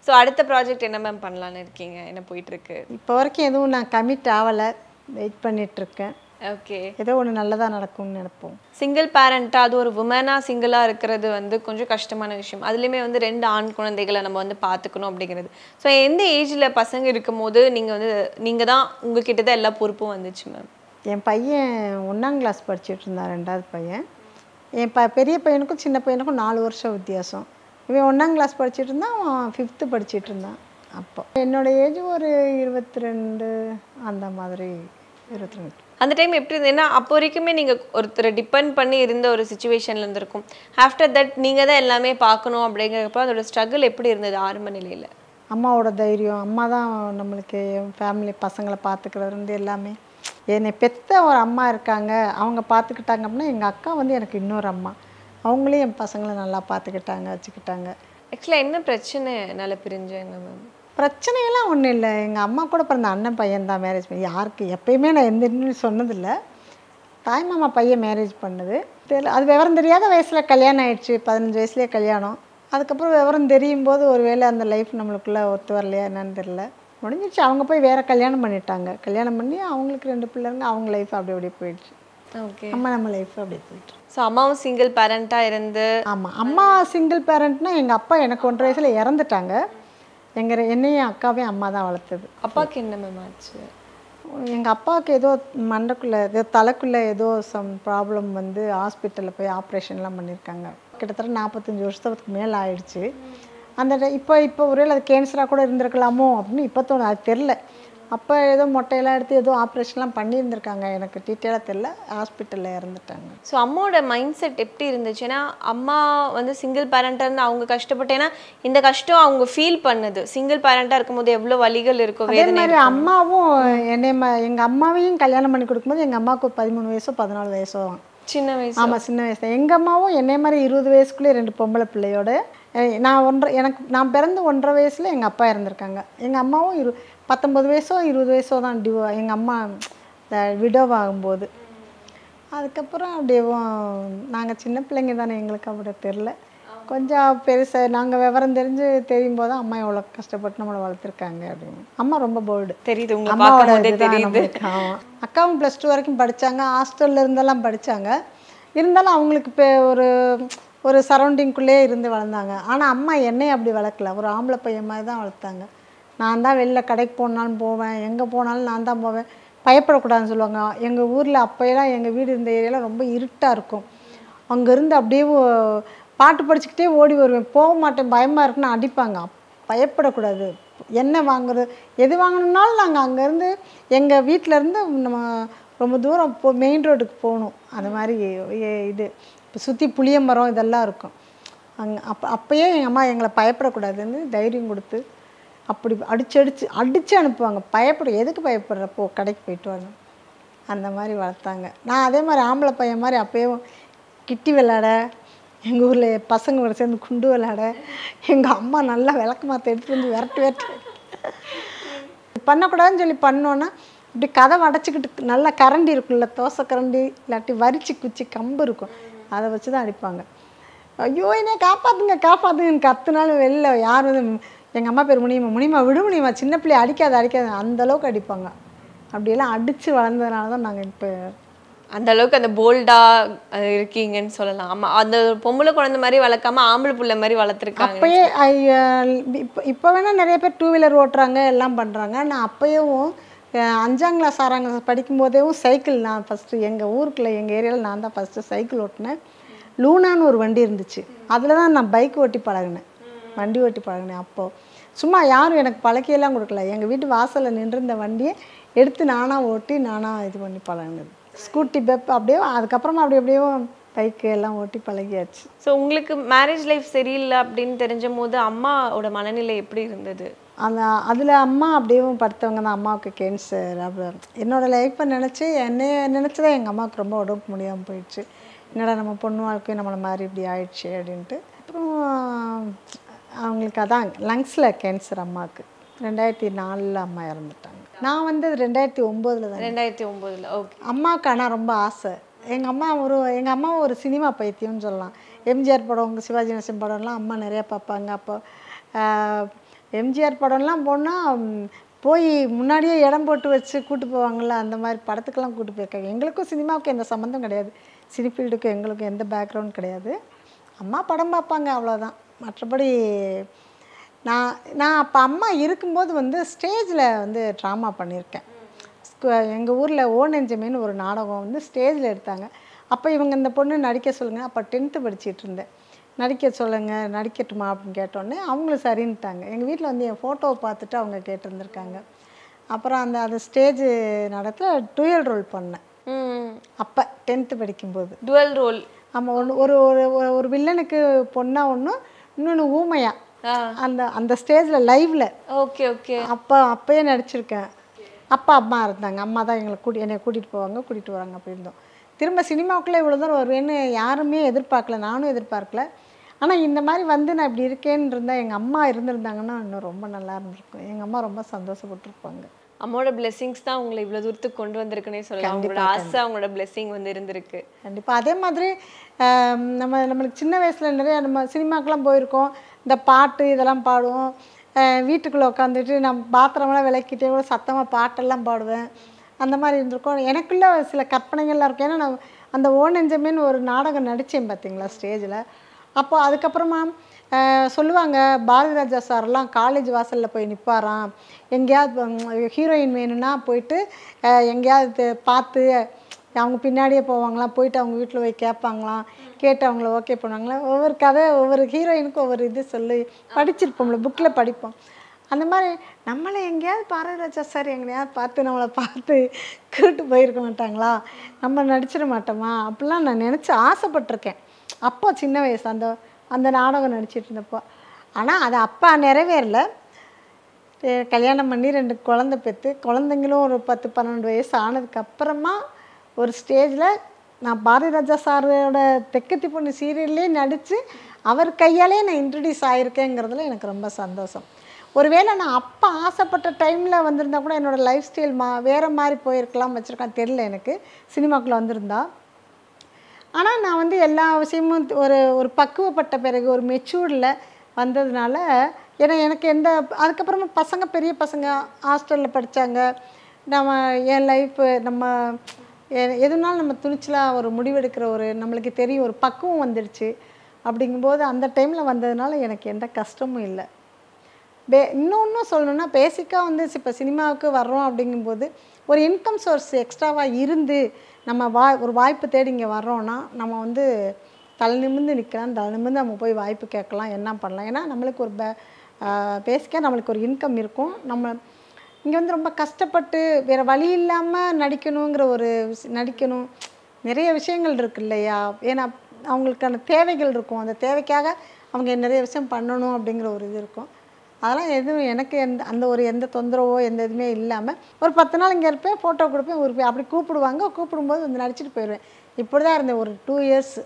ஸோ அடுத்த ப்ராஜெக்ட் என்ன மேம் பண்ணலான்னு இருக்கீங்க? என்ன போயிட்டு இருக்கு? இப்போ வரைக்கும் எதுவும் நான் கமிட் ஆகலை, வெயிட் பண்ணிட்டு இருக்கேன். ஓகே, ஏதோ ஒன்று நல்லதாக நடக்கும்னு நினைப்போம். சிங்கிள் பேரண்ட்டாக அது ஒரு உமனாக சிங்கிளாக இருக்கிறது வந்து கொஞ்சம் கஷ்டமான விஷயம். அதுலேயுமே வந்து 2 ஆண் குழந்தைகளை நம்ம வந்து பார்த்துக்கணும் அப்படிங்கிறது. ஸோ எந்த ஏஜில் பசங்க இருக்கும் போது நீங்கள் தான் உங்ககிட்ட தான் எல்லா பொறுப்பும் வந்துச்சு மேம்? என் பையன் 1ஆம் கிளாஸ் படிச்சுட்டு இருந்தான், 2வது பையன். என் பெரிய பையனுக்கும் சின்ன பையனுக்கும் 4 வருஷம் வித்தியாசம். இவன் 1ஆம் கிளாஸ் படிச்சுட்டு இருந்தான், அவன் 5th படிச்சுட்டு இருந்தான். அப்போ என்னோடய ஏஜ் ஒரு 22 அந்த மாதிரி, 22. அந்த டைம் எப்படி இருந்தது? ஏன்னா அப்போ வரைக்குமே நீங்கள் ஒருத்தரை டிபெண்ட் பண்ணி இருந்த ஒரு சுச்சுவேஷனில் இருந்திருக்கும். ஆஃப்டர் தட் நீங்கள் தான் எல்லாமே பார்க்கணும் அப்படிங்கிறப்போ அதோட ஸ்ட்ரகிள் எப்படி இருந்தது ஆரம்ப நிலையில்? அம்மாவோட தைரியம், அம்மா தான் நம்மளுக்கு ஃபேமிலி பசங்களை பார்த்துக்கிறது எல்லாமே. என்னை பெற்ற ஒரு அம்மா இருக்காங்க, அவங்க பார்த்துக்கிட்டாங்க அப்படின்னா எங்கள் அக்கா வந்து எனக்கு இன்னொரு அம்மா, அவங்களே என் பசங்களை நல்லா பார்த்துக்கிட்டாங்க, வச்சுக்கிட்டாங்க. ஆக்சுவலாக என்ன பிரச்சனைனால பிரிஞ்சாங்க மேம்? பிரச்சனையெல்லாம் ஒன்றும் இல்லை. எங்கள் அம்மா கூட பிறந்த அண்ணன் பையன் தான் மேரேஜ் பண்ணி, யாருக்கு எப்பயுமே நான் எந்த இன்னும் சொன்னதில்லை. தாய் மாமா பையன் மேரேஜ் பண்ணது தெரியல. அது விவரம் தெரியாத வயசில் கல்யாணம் ஆயிடுச்சு, 15 வயசுலேயே கல்யாணம். அதுக்கப்புறம் விவரம் தெரியும் போது ஒரு வேளை அந்த லைஃப் நம்மளுக்குள்ளே ஒத்து வரலையா என்னன்னு தெரில, முடிஞ்சிடுச்சு. அவங்க போய் வேறு கல்யாணம் பண்ணிட்டாங்க. கல்யாணம் பண்ணி அவங்களுக்கு 2 பிள்ளைங்க, அவங்க லைஃப் அப்படி அப்படியே போயிடுச்சு. ஓகே, அம்மா நம்ம லைஃப் அப்படியே போயிட்டு. ஸோ அம்மாவும் சிங்கிள் பேரண்ட்டாக இருந்து? ஆமாம், அம்மா சிங்கிள் பேரண்ட்னா எங்கள் அப்பா எனக்கு 1.5 வயசில் இறந்துட்டாங்க. என்னையும் அக்காவையும் அம்மா தான் வளர்த்தது. அப்பாவுக்கு என்ன மேம் ஆச்சு? எங்கள் அப்பாவுக்கு ஏதோ மண்டைக்குள்ளே ஏதோ தலைக்குள்ளே ஏதோ சம் ப்ராப்ளம் வந்து ஹாஸ்பிட்டலில் போய் ஆப்ரேஷன்லாம் பண்ணியிருக்காங்க. கிட்டத்தட்ட 45 வருஷத்துக்கு மேலே ஆயிடுச்சு. அந்த இப்போ ஒரே அது கேன்சராக கூட இருந்திருக்கலாமோ அப்படின்னு இப்போ தோணும், அது தெரில. அப்போ ஏதோ மொட்டையெல்லாம் எடுத்து ஏதோ ஆப்ரேஷன்லாம் பண்ணியிருந்திருக்காங்க, எனக்கு டீட்டெயிலாக தெரில. ஹாஸ்பிட்டலில் இறந்துட்டாங்க. ஸோ அம்மாவோட மைண்ட் செட் எப்படி இருந்துச்சு? ஏன்னா அம்மா வந்து சிங்கிள் பேரண்ட்டாக இருந்து அவங்க கஷ்டப்பட்டு, ஏன்னா இந்த கஷ்டம் அவங்க ஃபீல் பண்ணது சிங்கிள் பேரண்ட்டாக இருக்கும்போது எவ்வளோ வலிகள் இருக்கும். அதே மாதிரி அம்மாவும் எங்கள் அம்மாவையும் கல்யாணம் பண்ணி கொடுக்கும்போது எங்கள் அம்மாவுக்கு 13 வயசோ 14 வயசோ தான், சின்ன வயசு. ஆமாம், சின்ன வயசு தான். எங்கள் அம்மாவும் என்னை மாதிரி 20 வயசுக்குள்ளே 2 பொம்பளை பிள்ளையோட, நான் பிறந்து 1.5 வயசில் எங்கள் அப்பா இறந்துருக்காங்க. எங்கள் அம்மாவும் 19 வயசோ 20 வயசோ தான் எங்கள் அம்மா விடோவாகும்போது. அதுக்கப்புறம் அப்படியே நாங்கள் சின்ன பிள்ளைங்க தானே, எங்களுக்கு அப்படி தெரில. கொஞ்சம் பெருசாக நாங்கள் விவரம் தெரியும் போது அம்மா எவ்வளோ கஷ்டப்பட்டு நம்மளை வளர்த்துருக்காங்க அப்படின்னு. அம்மா ரொம்ப போல்டு தெரியுது, அம்மாவோட தெரியுது. அக்காவும் +2 வரைக்கும் படித்தாங்க, ஹாஸ்டலில் இருந்தெல்லாம் படித்தாங்க. இருந்தாலும் அவங்களுக்கு இப்போ ஒரு சரௌண்டிங்குள்ளே இருந்து வளர்ந்தாங்க. ஆனால் அம்மா என்னையும் அப்படி வளர்க்கல, ஒரு ஆம்பளை பையன் மாதிரி தான் வளர்த்தாங்க. நான் தான் வெளில கடைக்கு போனாலும் போவேன், எங்கே போனாலும் நான் தான் போவேன். பயப்படக்கூடாதுன்னு சொல்லுவாங்க. எங்கள் ஊரில் அப்போயெல்லாம் எங்கள் வீடு இருந்த ஏரியாவில் ரொம்ப இருட்டாக இருக்கும். அங்கேருந்து அப்படியே பாட்டு படிச்சுக்கிட்டே ஓடி வருவேன். போக மாட்டேன், பயமாக இருக்குன்னு அடிப்பாங்க. பயப்படக்கூடாது, என்ன வாங்குறது எது வாங்கணுன்னாலும் நாங்கள் அங்கேருந்து எங்கள் வீட்டிலேருந்து நம்ம ரொம்ப தூரம் மெயின் ரோடுக்கு போகணும். அந்த மாதிரி இது இப்போ சுற்றி புளிய மரம் இதெல்லாம் இருக்கும் அங்கே. அப்போயே எங்கள் அம்மா எங்களை பயப்படக்கூடாதுன்னு தைரியம் கொடுத்து அப்படி அடித்து அனுப்புவாங்க. எதுக்கு பயப்படுறப்போ கடைக்கு போயிட்டு வாங்க, அந்த மாதிரி வளர்த்தாங்க. நான் அதே மாதிரி ஆம்பளை பையன் மாதிரி அப்போயும் கிட்டி விளையாட, எங்கள் ஊரில் பசங்க கூட சேர்ந்து குண்டு விளையாட, எங்கள் அம்மா நல்லா விளக்கு மாற்ற எடுத்துகிட்டு வந்து விரட்டு பண்ணக்கூடாதுன்னு சொல்லி பண்ணோன்னா இப்படி கதவை அடைச்சிக்கிட்டு நல்லா கரண்டி இருக்குல்ல, தோசை கரண்டி இல்லாட்டி வரிச்சி குச்சி கம்பு இருக்கும், அதை வச்சு தான் அடிப்பாங்க. ஐயோ என்ன காப்பாற்றுங்கன்னு கத்துனாலும் வெளில யார் வந்து எங்கள் அம்மா பேர் முனியம்மா விடு முனியம்மா, சின்ன பிள்ளை அடிக்காது அந்தளவுக்கு அடிப்பாங்க. அப்படியெல்லாம் அடித்து வளர்ந்ததுனால தான் நாங்கள் இப்போ அந்த அளவுக்கு அந்த போல்டாக இருக்கீங்கன்னு சொல்லலாம். ஆமாம், அந்த பொம்பளை குழந்தை மாதிரி வளர்க்காம ஆம்பளை பிள்ளை மாதிரி வளர்த்துருக்காங்க. அப்போயே இப்போ வேணால் நிறைய பேர் 2 வீலர் ஓட்டுறாங்க, எல்லாம் பண்ணுறாங்க. நான் அப்போயும் 5ஆம் கிளாஸ் 6ஆம் கிளாஸ் படிக்கும்போதேவும் சைக்கிள் நான் ஃபஸ்ட்டு எங்கள் ஊருக்குள்ளே எங்கள் ஏரியாவில் நான் தான் ஃபஸ்ட்டு சைக்கிள் ஓட்டினேன். லூனான்னு ஒரு வண்டி இருந்துச்சு, அதில் தான் நான் பைக் ஓட்டி பழகினேன், வண்டி ஓட்டி பழகினேன். அப்போது சும்மா யாரும் எனக்கு பழக்கியெல்லாம் கொடுக்கல, எங்கள் வீட்டு வாசலில் நின்றிருந்த வண்டியை எடுத்து நானாக ஓட்டி நானாக இது பண்ணி பழகினது. ஸ்கூட்டி பெப் அப்படியே, அதுக்கப்புறமா அப்படியே பைக்கு எல்லாம் ஓட்டி பழகியாச்சு. ஸோ உங்களுக்கு மேரேஜ் லைஃப் சரியில்லை அப்படின்னு தெரிஞ்ச போது அம்மாவோட மனநிலை எப்படி இருந்தது? அந்த அதில் அம்மா அப்படியும் படுத்தவங்க தான். அம்மாவுக்கு கேன்சர். அப்புறம் என்னோடய லைஃப்பை நினச்சி என்னைய நினச்சி தான் எங்கள் அம்மாவுக்கு ரொம்ப உடம்பு முடியாமல் போயிடுச்சு. என்னடா நம்ம பொண்ணு வாழ்க்கையும் நம்மளை மாதிரி இப்படி ஆயிடுச்சு அப்படின்ட்டு. அப்புறம் அவங்களுக்கு அதான் லங்ஸில் கேன்சர் அம்மாவுக்கு. 2004 அம்மா இறந்துட்டாங்க. நான் வந்து 2009 தான். 2009. ஓகே. அம்மாவுக்கு ஆனால் ரொம்ப ஆசை. எங்கள் அம்மா ஒரு சினிமா பைத்தியம்னு சொல்லலாம். எம்ஜிஆர் படம், சிவாஜி கணேசன் படம்லாம் அம்மா நிறையா பார்ப்பாங்க. அப்போ எம்ஜிஆர் படம்லாம் போனால் போய் முன்னாடியே இடம் போட்டு வச்சு கூட்டு போவாங்கள்ல, அந்த மாதிரி படத்துக்கெல்லாம் கூட்டு போயிருக்காங்க. எங்களுக்கும் சினிமாவுக்கும் எந்த சம்மந்தம் கிடையாது. சினி ஃபீல்டுக்கும் எங்களுக்கும் எந்த பேக்ரவுண்ட் கிடையாது. அம்மா படம் பார்ப்பாங்க, அவ்வளோதான். மற்றபடி நான் அப்போ அம்மா இருக்கும்போது வந்து ஸ்டேஜில் வந்து ட்ராமா பண்ணியிருக்கேன். எங்கள் ஊரில் ஓ நெஞ்சமேன்னு ஒரு நாடகம் வந்து ஸ்டேஜில் எடுத்தாங்க. அப்போ இவங்க இந்த பொண்ணு நடிக்க சொல்லுங்கள். அப்போ 10th படிச்சுட்டு இருந்தேன். நடிக்க சொல்லுங்கள், நடிக்கட்டுமா அப்படின்னு கேட்டோடனே அவங்களும் சரின்ட்டாங்க. எங்கள் வீட்டில் வந்து என் ஃபோட்டோவை பார்த்துட்டு அவங்க கேட்டிருந்துருக்காங்க. அப்புறம் அது ஸ்டேஜ் நடத்த டுவல் ரோல் பண்ணேன். அப்போ 10th படிக்கும்போது டுவல் ரோல். ஆமாம். ஒரு ஒரு வில்லனுக்கு பொண்ணா ஒன்றும், இன்னொன்று ஊமையா. அந்த ஸ்டேஜில் லைவில். Okay okay. அப்போயே நடிச்சிருக்கேன். அப்பா அம்மா இருந்தாங்க. அம்மா தான் என்னை கூட்டிகிட்டு போவாங்க, கூட்டிகிட்டு வராங்க. அப்படி இருந்தோம். திரும்ப சினிமாவுக்குள்ளே இவ்வளோ தூரம் வருவேன்னு யாருமே எதிர்பார்க்கல, நானும் எதிர்பார்க்கல. ஆனால் இந்த மாதிரி வந்து நான் இப்படி இருக்கேன்னு இருந்தால் எங்கள் அம்மா இருந்திருந்தாங்கன்னா இன்னும் ரொம்ப நல்லா இருந்திருக்கும். எங்கள் அம்மா ரொம்ப சந்தோஷப்பட்டிருப்பாங்க. அம்மாவோட பிளெஸிங்ஸ் தான் உங்களை இவ்வளோ தூரத்துக்கு கொண்டு வந்திருக்குன்னே சொல்லலாம். அவங்களோட ஆசை, அவங்களோட பிளெஸிங் வந்து இருந்திருக்கு. கண்டிப்பாக. அதே மாதிரி நம்மளுக்கு சின்ன வயசில் நிறைய நம்ம சினிமாக்கெலாம் போயிருக்கோம். இந்த பாட்டு இதெல்லாம் பாடுவோம். வீட்டுக்குள்ளே உட்காந்துட்டு நான் பாத்திரமெல்லாம் விளக்கிட்டே கூட சத்தமாக பாட்டெல்லாம் பாடுவேன். அந்த மாதிரி இருந்திருக்கோம். எனக்குள்ள சில கற்பனைகள்லாம் இருக்கும். ஏன்னா நான் அந்த ஓ நெஞ்சமேன்னு ஒரு நாடகம் நடித்தேன் பார்த்தீங்களா ஸ்டேஜில். அப்போ அதுக்கப்புறமா சொல்லுவாங்க, பாரதிராஜா சாரெல்லாம் காலேஜ் வாசலில் போய் நிற்பாராம். எங்கேயாவது ஹீரோயின் வேணும்னா போயிட்டு எங்கேயாவது பார்த்து அவங்க பின்னாடியே போவாங்களாம். போயிட்டு அவங்க வீட்டில் போய் கேட்பாங்களாம். கேட்டு அவங்கள ஓகே பண்ணுவாங்களாம். ஒவ்வொரு கதை, ஒவ்வொரு ஹீரோயினுக்கும் ஒவ்வொரு இது சொல்லி படிச்சிருப்போம்ல, புக்கில் படிப்போம். அந்த மாதிரி நம்மளை எங்கேயாவது பாரதிராஜா சார் எங்கேயாவது பார்த்து நம்மளை பார்த்து கூட்டு போயிருக்க மாட்டாங்களா, நம்ம நடிச்சிட மாட்டோமா அப்படிலாம் நான் நினச்சி ஆசைப்பட்டிருக்கேன். அப்போ சின்ன வயசு அந்த நாடகம் நடிச்சிட்டு இருந்தப்போ. ஆனால் அது அப்போ நிறைவேறல. கல்யாணம் பண்ணி 2 குழந்தை பெற்று, குழந்தைங்களும் ஒரு 10-12 வயசு ஆனதுக்கப்புறமா ஒரு ஸ்டேஜில் நான் பாரதிராஜா சாரோட தெக்கத்தி பொண்ணு சீரியல்லே நடித்து அவர் கையாலே நான் இன்ட்ரடியூஸ் ஆகிருக்கேங்கிறதுல எனக்கு ரொம்ப சந்தோஷம். ஒருவேளை நான் அப்போ ஆசைப்பட்ட டைமில் வந்திருந்தா கூட என்னோடய லைஃப் ஸ்டைல் வேறு மாதிரி போயிருக்கலாம், வச்சுருக்கேன் தெரியல எனக்கு, சினிமாக்குள்ளே வந்திருந்தா. ஆனால் நான் வந்து எல்லா விஷயமும் ஒரு பக்குவப்பட்ட பிறகு ஒரு மெச்சூர்டில் வந்ததுனால எனக்கு அதுக்கப்புறமா பசங்க, பெரிய பசங்க ஹாஸ்டலில் படித்தாங்க. என் லைஃப்பு எதுனாலும் நம்ம துணிச்சலாக ஒரு முடிவெடுக்கிற நம்மளுக்கு தெரியும், ஒரு பக்குவம் வந்துடுச்சு. அப்படிங்கும்போது அந்த டைமில் வந்ததுனால எனக்கு எந்த கஷ்டமும் இல்லை. இன்னொன்றும் சொல்லணுன்னா, பேசிக்காக வந்து இப்போ சினிமாவுக்கு வர்றோம் அப்படிங்கும்போது ஒரு இன்கம் சோர்ஸ் எக்ஸ்ட்ராவாக இருந்து நம்ம ஒரு வாய்ப்பு தேடி இங்கே வர்றோன்னா நம்ம வந்து தலை நிமிர்ந்து நிற்கலாம், தலை நிமிர்ந்து நம்ம போய் வாய்ப்பு கேட்கலாம், என்ன பண்ணலாம். ஏன்னா நம்மளுக்கு ஒரு பேசிக்காக நம்மளுக்கு ஒரு இன்கம் இருக்கும். நம்ம இங்கே வந்து ரொம்ப கஷ்டப்பட்டு வேறு வழி இல்லாமல் நடிக்கணும், நிறைய விஷயங்கள் இருக்குது இல்லையா. ஏன்னா அவங்களுக்கான தேவைகள் இருக்கும். அந்த தேவைக்காக அவங்க நிறைய விஷயம் பண்ணணும் அப்படிங்கிற ஒரு இது இருக்கும். அதெல்லாம் எதுவும் எனக்கு எந்த தொந்தரவோ எந்த இதுவுமே இல்லாமல் ஒரு 10 நாள் இங்கே இருப்பேன், ஃபோட்டோ கொடுப்பேன், அப்படி கூப்பிடும்போது வந்து நடிச்சிட்டு போயிடுவேன். இப்படி தான் இருந்தேன் ஒரு 2 இயர்ஸ்.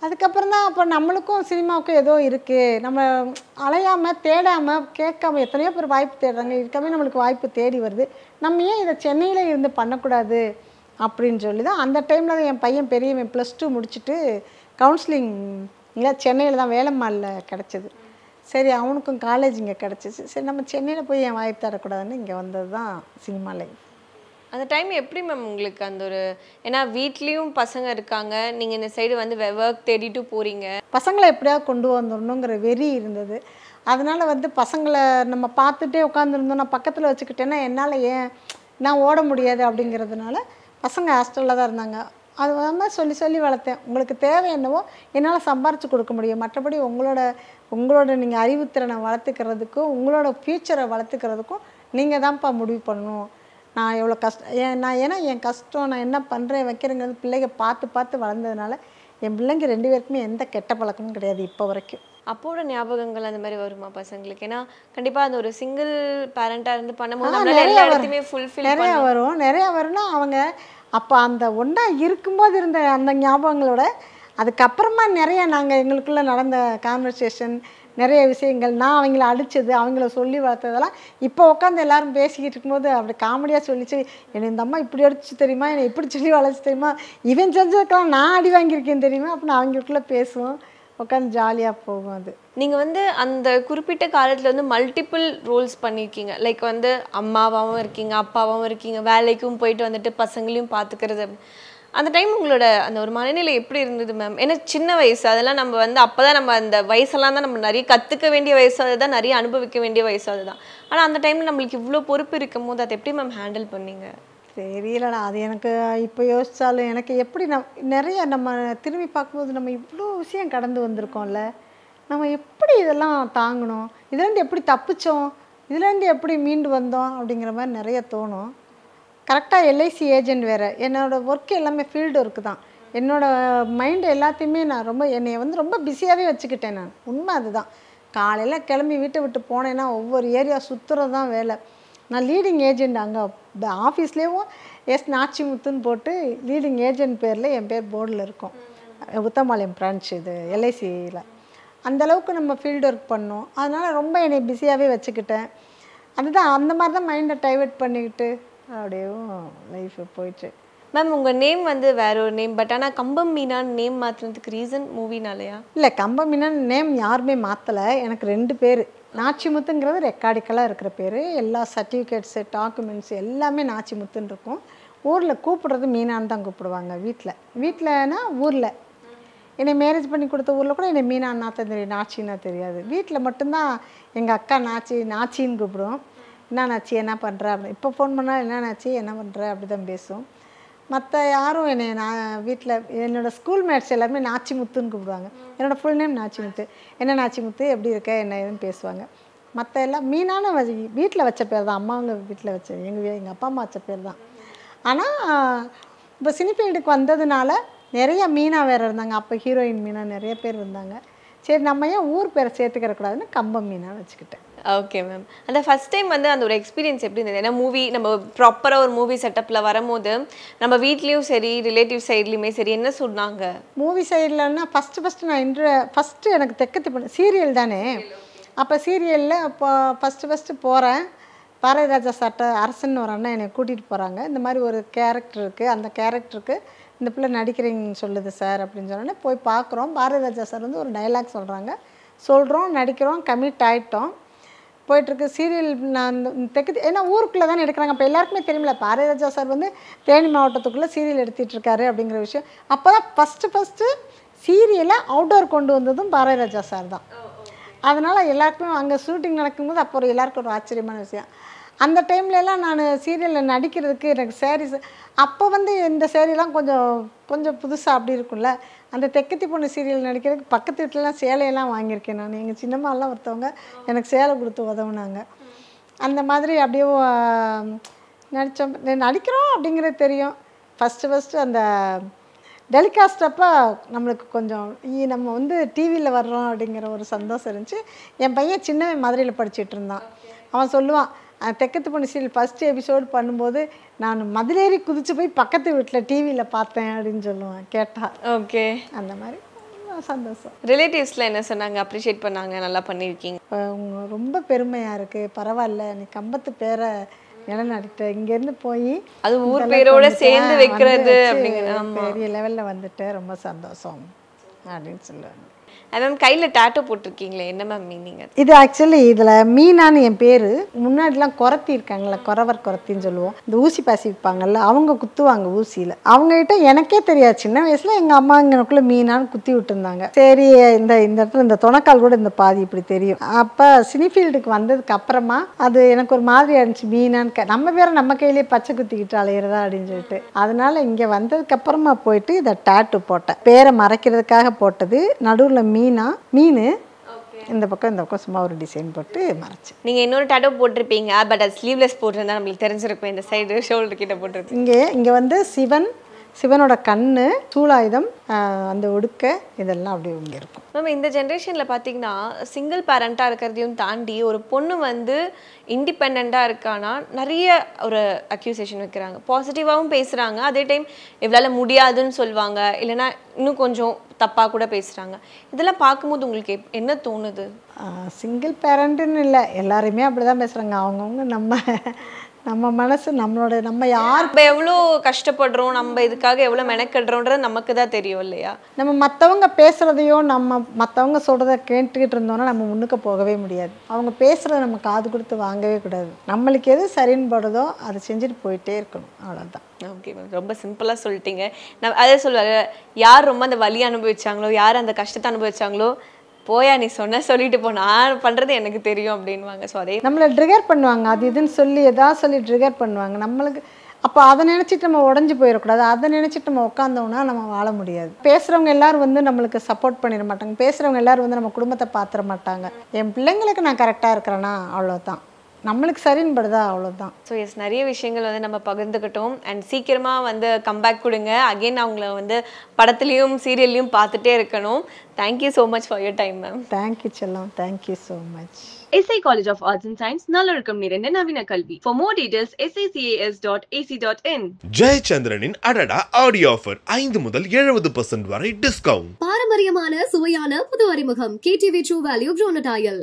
அதுக்கப்புறம் தான் அப்போ நம்மளுக்கும் சினிமாவுக்கும் ஏதோ இருக்குது, நம்ம அலையாமல் தேடாமல் கேட்காம எத்தனையோ பேர் வாய்ப்பு தேடுறாங்க, இருக்கவே நம்மளுக்கு வாய்ப்பு தேடி வருது, நம்ம ஏன் இதை சென்னையில் இருந்து பண்ணக்கூடாது அப்படின்னு சொல்லி தான் அந்த டைமில் தான் என் பையன் பெரியவன் +2 முடிச்சுட்டு கவுன்சிலிங் இல்லை சென்னையில் தான் வேலம்மாளில் கிடச்சிது. சரி, அவனுக்கும் காலேஜ் இங்கே கிடச்சிச்சு. சரி, நம்ம சென்னையில் போய் என் வாய்ப்பு தரக்கூடாதுன்னு இங்கே வந்தது தான் சினிமா லைஃப். அந்த டைம் எப்படி மேம் உங்களுக்கு ஏன்னா வீட்லேயும் பசங்க இருக்காங்க, நீங்கள் இந்த சைடு வந்து ஒர்க் தேடிட்டு போகிறீங்க, பசங்களை எப்படியாவது கொண்டு வந்துடணுங்கிற வெறி இருந்தது. அதனால் வந்து பசங்களை நம்ம பார்த்துட்டே உட்காந்துருந்தோம், நான் பக்கத்தில் வச்சுக்கிட்டேன்னா என்னால் நான் ஓட முடியாது அப்படிங்கிறதுனால பசங்க ஹாஸ்டலில் தான் இருந்தாங்க. அது மாதிரி சொல்லி வளர்த்தேன். உங்களுக்கு தேவை என்னவோ என்னால் சம்பாரித்து கொடுக்க முடியும், மற்றபடி உங்களோட நீங்கள் அறிவுத்திறனை வளர்த்துக்கிறதுக்கும் உங்களோட ஃப்யூச்சரை வளர்த்துக்கிறதுக்கும் நீங்கள் தான்ப்பா முடிவு பண்ணணும். நான் எவ்வளோ ஏன்னா என் கஷ்டம், நான் என்ன பண்ணுறேன் வைக்கிறேங்கிறது பிள்ளைங்க பார்த்து வளர்ந்ததுனால என் பிள்ளைங்க 2 பேருக்குமே எந்த கெட்ட பழக்கமும் கிடையாது இப்போ வரைக்கும். அப்போட ஞாபகங்கள் அந்த மாதிரி வருமா பசங்களுக்கு? ஏன்னா கண்டிப்பா அந்த ஒரு சிங்கிள் பேரண்டா இருந்து பண்ணும்போது நம்மளால எல்லா இடத்தையுமே ஃபுல்ஃபில் நிறைய வரும்னா அவங்க அப்போ அந்த ஒன்றா இருக்கும்போது இருந்த அந்த ஞாபகங்களோட அதுக்கப்புறமா நிறைய நாங்கள் எங்களுக்குள்ளே நடந்த கான்வர்சேஷன், நிறைய விஷயங்கள், நான் அவங்கள அடித்தது, அவங்கள சொல்லி வளர்த்ததெல்லாம் இப்போ உட்காந்து எல்லாரும் பேசிக்கிட்டு இருக்கும்போது அப்படி காமெடியாக சொல்லிச்சு, என்னை இந்த அம்மா இப்படி அடிச்சு தெரியுமா, என்னை இப்படி சொல்லி வளர்ச்சி தெரியுமா, இவன் செஞ்சதுக்கெல்லாம் நான் அடி வாங்கியிருக்கேன் தெரியுமா அப்படின்னு அவங்களுக்குள்ளே பேசுவோம். உட்காந்து ஜாலியாக போகும். அது நீங்கள் வந்து அந்த குறிப்பிட்ட காலத்தில் வந்து மல்டிபிள் ரோல்ஸ் பண்ணியிருக்கீங்க. லைக் வந்து அம்மாவாகவும் இருக்கீங்க, அப்பாவாகவும் இருக்கீங்க, வேலைக்கும் போயிட்டு வந்துட்டு பசங்களையும் பார்த்துக்கிறது. அந்த டைம் உங்களோட அந்த ஒரு மனநிலை எப்படி இருந்தது மேம்? ஏன்னா சின்ன வயசு, அதெல்லாம் நம்ம வந்து அப்போ தான் நம்ம அந்த வயசெல்லாம் தான் நம்ம நிறைய கற்றுக்க வேண்டிய வயசு, அதுதான் நிறைய அனுபவிக்க வேண்டிய வயசு அதுதான். ஆனால் அந்த டைமில் நம்மளுக்கு இவ்வளோ பொறுப்பு இருக்கும் போது அதை எப்படி மேம் ஹேண்டில் பண்ணீங்க? தெரியலடா, அது எனக்கு இப்போ யோசித்தாலும் எனக்கு எப்படி நிறைய நம்ம திரும்பி பார்க்கும்போது நம்ம இவ்வளோ விஷயம் கடந்து வந்திருக்கோம்ல, நம்ம எப்படி இதெல்லாம் தாங்கணும், இதுலேருந்து எப்படி தப்பிச்சோம், இதுலேருந்து எப்படி மீண்டு வந்தோம் அப்படிங்கிற மாதிரி நிறைய தோணும். கரெக்டாக எல்ஐசி ஏஜென்ட் வேறு, என்னோடய ஒர்க்கு எல்லாமே ஃபீல்டு ஒர்க்கு தான். என்னோடய மைண்டு எல்லாத்தையுமே நான் என்னை வந்து ரொம்ப பிஸியாகவே வச்சுக்கிட்டேன் நான். உண்மை அதுதான். காலையில் கிளம்பி வீட்டை விட்டு போனேன்னா ஒவ்வொரு ஏரியா சுற்றுறது தான் வேலை. நான் லீடிங் ஏஜெண்ட் அங்கே ஆஃபீஸ்லேயும் நாச்சிமுத்துன்னு போட்டு லீடிங் ஏஜெண்ட் பேரில் என் பேர் போர்டில் இருக்கும். உத்தமாலயம் பிரான்ச் இது எல்ஐசியில். அந்தளவுக்கு நம்ம ஃபீல்டு ஒர்க் பண்ணோம். அதனால் ரொம்ப என்னை பிஸியாகவே வச்சுக்கிட்டேன். அதுதான் அந்த மாதிரி தான் மைண்டை டைவர்ட் பண்ணிக்கிட்டு அப்படியும் லைஃப் போயிடுச்சு. மேம் உங்கள் நேம் வந்து வேற ஒரு நேம், பட் ஆனால் கம்பம் மீனான்னு நேம் மாற்றினதுக்கு ரீசன் மூவினாலையா? இல்லை, கம்பம் மீனான்னு நேம் யாருமே மாற்றலை. எனக்கு 2 பேர். நாச்சிமுத்துங்கிறது ரெக்கார்டிக்கலாக இருக்கிற பேர். எல்லா சர்டிஃபிகேட்ஸு, டாக்குமெண்ட்ஸு எல்லாமே நாச்சிமுத்துன்னு இருக்கும். ஊரில் கூப்பிடுறது மீனான்னு தான் கூப்பிடுவாங்க. வீட்டில்னா ஊரில் என்னை மேரேஜ் பண்ணி கொடுத்த ஊரில் கூட என்னை மீனான்னா தான் தெரியும், நாச்சின்னா தெரியாது. வீட்டில் மட்டும்தான் எங்கள் அக்கா நாச்சின்னு கூப்பிடுவோம். என்ன நாச்சி என்ன பண்ணுற அப்படி, இப்போ ஃபோன் பண்ணால் என்ன நாச்சி என்ன பண்ணுற அப்படி தான் பேசுவோம். மற்ற யாரும் என்னை வீட்டில் என்னோடய ஸ்கூல் மேட்ஸ் எல்லாருமே நாச்சிமுத்துன்னு கூப்பிடுவாங்க. என்னோடய ஃபுல் நேம் நாச்சிமுத்து. என்ன நாச்சிமுத்து எப்படி இருக்க என்ன ஏதுன்னு பேசுவாங்க. மற்ற எல்லாம் மீனான வீட்டில் வச்ச பேர் தான், அம்மாவங்க வீட்டில் வச்ச எங்கள் அப்பா அம்மா வச்ச பேர் தான். ஆனால் இப்போ சினிஃபீல்டுக்கு வந்ததுனால நிறைய மீனா வேறு இருந்தாங்க. அப்போ ஹீரோயின் மீனா நிறைய பேர் இருந்தாங்க. சரி நம்ம ஏன் ஊர் பேரை சேர்த்துக்கிறக்கூடாதுன்னு கம்பம் மீனான்னு வச்சுக்கிட்டேன். Okay ma'am. அந்த ஃபர்ஸ்ட் டைம் வந்து அந்த ஒரு எக்ஸ்பீரியன்ஸ் எப்படி இருந்தது? ஏன்னா மூவி நம்ம ப்ராப்பராக ஒரு மூவி செட்டப்பில் வரும்போது நம்ம வீட்லேயும் சரி ரிலேட்டிவ் சைட்லேயுமே சரி என்ன சொன்னாங்க? மூவி சைட்லன்னா ஃபஸ்ட்டு நான் ஃபஸ்ட்டு எனக்கு தெக்கத்து பண்ண சீரியல் தானே. அப்போ சீரியலில் இப்போ ஃபஸ்ட்டு போகிறேன். பாரதி ராஜா சார்ட்ட அரசன் ஒரு அண்ணன் என்னை கூட்டிகிட்டு போகிறாங்க. இந்த மாதிரி ஒரு கேரக்டர் இருக்குது, அந்த கேரக்டருக்கு இந்த பிள்ளை நடிக்கிறீங்கன்னு சொல்லுது சார் அப்படின்னு சொன்னோன்னே போய் பார்க்குறோம். பாரதி ராஜா சார் வந்து ஒரு டைலாக் சொல்கிறோம், நடிக்கிறோம், கமிட் ஆகிட்டோம். போயிட்டுருக்கு சீரியல். நான் தெற்கு ஏன்னா ஊருக்குள்ளே தானே எடுக்கிறாங்க. அப்போ எல்லாருக்குமே தெரியுமில்ல பாரதி ராஜா சார் வந்து தேனி மாவட்டத்துக்குள்ளே சீரியல் எடுத்துகிட்ருக்காரு அப்படிங்கிற விஷயம். அப்போ தான் ஃபஸ்ட்டு சீரியலை அவுட்டோர் கொண்டு வந்ததும் பாரதி ராஜா சார் தான். அதனால் எல்லாருக்குமே அங்கே ஷூட்டிங் நடக்கும்போது அப்போ எல்லாருக்கும் ஒரு ஆச்சரியமான விஷயம். அந்த டைம்லலாம் நான் சீரியலில் நடிக்கிறதுக்கு எனக்கு சாரீஸ் அப்போ வந்து இந்த சேரீலாம் கொஞ்சம் புதுசாக அப்படி இருக்கும்ல. அந்த தெக்கத்தி பொண்ணு சீரியல் நடிக்கிறதுக்கு பக்கத்து வீட்டிலலாம் சேலையெல்லாம் வாங்கியிருக்கேன் நான். எங்கள் சின்னம்மாலாம் ஒருத்தவங்க எனக்கு சேலை கொடுத்து உதவுனாங்க. அந்த மாதிரி அப்படியே நடிக்கிறோம் அப்படிங்கிறது தெரியும். ஃபஸ்ட்டு அந்த டெலிகாஸ்ட் அப்போ நம்மளுக்கு கொஞ்சம் நம்ம வந்து டிவியில் வர்றோம் அப்படிங்கிற ஒரு சந்தோஷம் இருந்துச்சு. என் பையன் சின்னவன் மதுரையில் படிச்சுட்டு இருந்தான். அவன் சொல்லுவான், தெக்கத்து பொண்ணு சீரியல் ஃபஸ்ட்டு எபிசோடு பண்ணும்போது நான் மதுரேறி குதிச்சு போய் பக்கத்து வீட்டில் டிவியில் பார்த்தேன் அப்படின்னு சொல்லுவேன் கேட்டால். ஓகே, அந்த மாதிரி சந்தோஷம். ரிலேட்டிவ்ஸில் என்ன சொன்னாங்க? அப்ரிஷியேட் பண்ணாங்க, நல்லா பண்ணியிருக்கீங்க, ரொம்ப பெருமையாக இருக்குது, பரவாயில்ல, நீ கம்பத்து பேரை நிலநடிட்ட, இங்கேருந்து போய் அது ஊர் பேரோட சேர்ந்து வைக்கிறது அப்படிங்கிற பெரிய லெவலில் வந்துட்டு ரொம்ப சந்தோஷம் அப்படின்னு சொல்லுவாங்க. மேம் கையில் டேட்டோ போட்டிருக்கீங்களே, என்ன மேம் மீனிங்? இது ஆக்சுவலி இதில் மீனான்னு என் பேர். முன்னாடிலாம் குரத்தி இருக்காங்கல்ல, குறவர் குரத்தின்னு சொல்லுவோம். இந்த ஊசி பாசி விற்பாங்கல்ல, அவங்க குத்துவாங்க ஊசியில். அவங்ககிட்ட எனக்கே தெரியாது, சின்ன வயசில் எங்கள் அம்மா இங்கனக்குள்ளே மீனான்னு குத்தி விட்டுருந்தாங்க. சரி இந்த இடத்துல இந்த தொணக்கால் கூட இந்த பாதி இப்படி தெரியும். அப்போ சினிஃபீல்டுக்கு வந்ததுக்கு அப்புறமா அது எனக்கு ஒரு மாதிரி இருந்துச்சு, மீனான்னு நம்ம பேரை நம்ம கையிலேயே பச்சை குத்திக்கிட்டு அலையிறதா அப்படின்னு சொல்லிட்டு. அதனால இங்கே வந்ததுக்கப்புறமா போயிட்டு இதை டேட்டு போட்டேன். பேரை மறைக்கிறதுக்காக போட்டது. நடுவில் மீன் இந்த பக்கம் சும்மா ஒரு டிசைன் போட்டு மறைச்சு. நீங்கள் இன்னொரு டேட்டோ போட்டிருப்பீங்க, பட் அது ஸ்லீவ்லெஸ் போட்டிருந்தா நம்மளுக்கு தெரிஞ்சிருக்கும். இந்த சைடு ஷோல்டர் கிட்ட போட்டிருக்கீங்க. இங்கே வந்து சிவன், சிவனோட கண்ணு, சூலாயுதம், அந்த உடுக்கை இதெல்லாம் அப்படி இங்கே இருக்கும். மேம் இந்த ஜென்ரேஷனில் பார்த்தீங்கன்னா சிங்கிள் பேரண்ட்டாக இருக்கிறதையும் தாண்டி ஒரு பொண்ணு வந்து இண்டிபெண்ட்டாக இருக்கானா நிறைய ஒரு அக்யூசேஷன் வைக்கிறாங்க. பாசிட்டிவாகவும் பேசுகிறாங்க, அதே டைம் இவளால் முடியாதுன்னு சொல்லுவாங்க, இல்லைன்னா இன்னும் கொஞ்சம் தப்பாக கூட பேசுகிறாங்க. இதெல்லாம் பார்க்கும்போது உங்களுக்கு என்ன தோணுது? சிங்கிள் பேரண்ட்டுன்னு இல்லை, எல்லாருமே அப்படி தான் பேசுகிறாங்க. அவங்கவுங்க நம்ம மனசு நம்ம யார் இப்போ எவ்வளோ கஷ்டப்படுறோம், நம்ம இதுக்காக எவ்வளோ மெனக்கடுறோன்றது நமக்கு தான் தெரியும் இல்லையா? நம்ம மற்றவங்க பேசுகிறதையோ மற்றவங்க சொல்கிறத கேட்டுக்கிட்டு இருந்தோன்னா நம்ம முன்னுக்கு போகவே முடியாது. அவங்க பேசுகிறத நம்ம காது கொடுத்து வாங்கவே கூடாது. நம்மளுக்கு எது சரின்னு படுதோ அதை செஞ்சுட்டு போயிட்டே இருக்கணும், அவ்வளோதான். ஓகே மேம், ரொம்ப சிம்பிளாக சொல்லிட்டீங்க. நான் அதே சொல்லுவாங்க, யார் ரொம்ப அந்த வலி அனுபவிச்சாங்களோ, யார் அந்த கஷ்டத்தை அனுபவிச்சாங்களோ, போயா நீ சொல்லிட்டு போ, நான் பண்ணுறது எனக்கு தெரியும் அப்படின்வாங்க. ஸோ அதே நம்மளை ட்ரிகர் பண்ணுவாங்க, அது இதுன்னு சொல்லி எதாவது சொல்லி ட்ரிகர் பண்ணுவாங்க நம்மளுக்கு. அப்போ அதை நினச்சிட்டு நம்ம உடஞ்சி போயிடக்கூடாது. அதை நினச்சிட்டு நம்ம உட்காந்தோம்னா நம்ம வாழ முடியாது. பேசுகிறவங்க எல்லோரும் வந்து நம்மளுக்கு சப்போர்ட் பண்ணிட மாட்டாங்க. பேசுகிறவங்க எல்லோரும் வந்து நம்ம குடும்பத்தை பார்த்துட மாட்டாங்க. என் பிள்ளைங்களுக்கு நான் கரெக்டாக இருக்கிறேன்னா அவ்வளோதான், நம்மளுக்கு சரின்னு படுதா அவ்வளோதான். ஸோ எஸ், நிறைய விஷயங்கள் வந்து நம்ம பகிர்ந்துக்கிட்டோம். அண்ட் சீக்கிரமாக வந்து கம்பேக் கொடுங்க. அகெயின் அவங்கள வந்து படத்துலையும் சீரியல்லையும் பார்த்துட்டே இருக்கணும். Thank you so much for your time ma'am. Thank you செல்லம், thank you so much. SI College of Arts and Science நல்லொழுக்கம் நிறைந்த நவீன கல்வி. For more details sacas.ac.in. ஜெயச்சந்திரனின் அடடா ஆடியோ ஆஃபர் 5 முதல் 70% வரை டிஸ்கவுண்ட். பாரம்பரியமான சுவையான புது அறிமுகம் KTV True Value Grown Tile.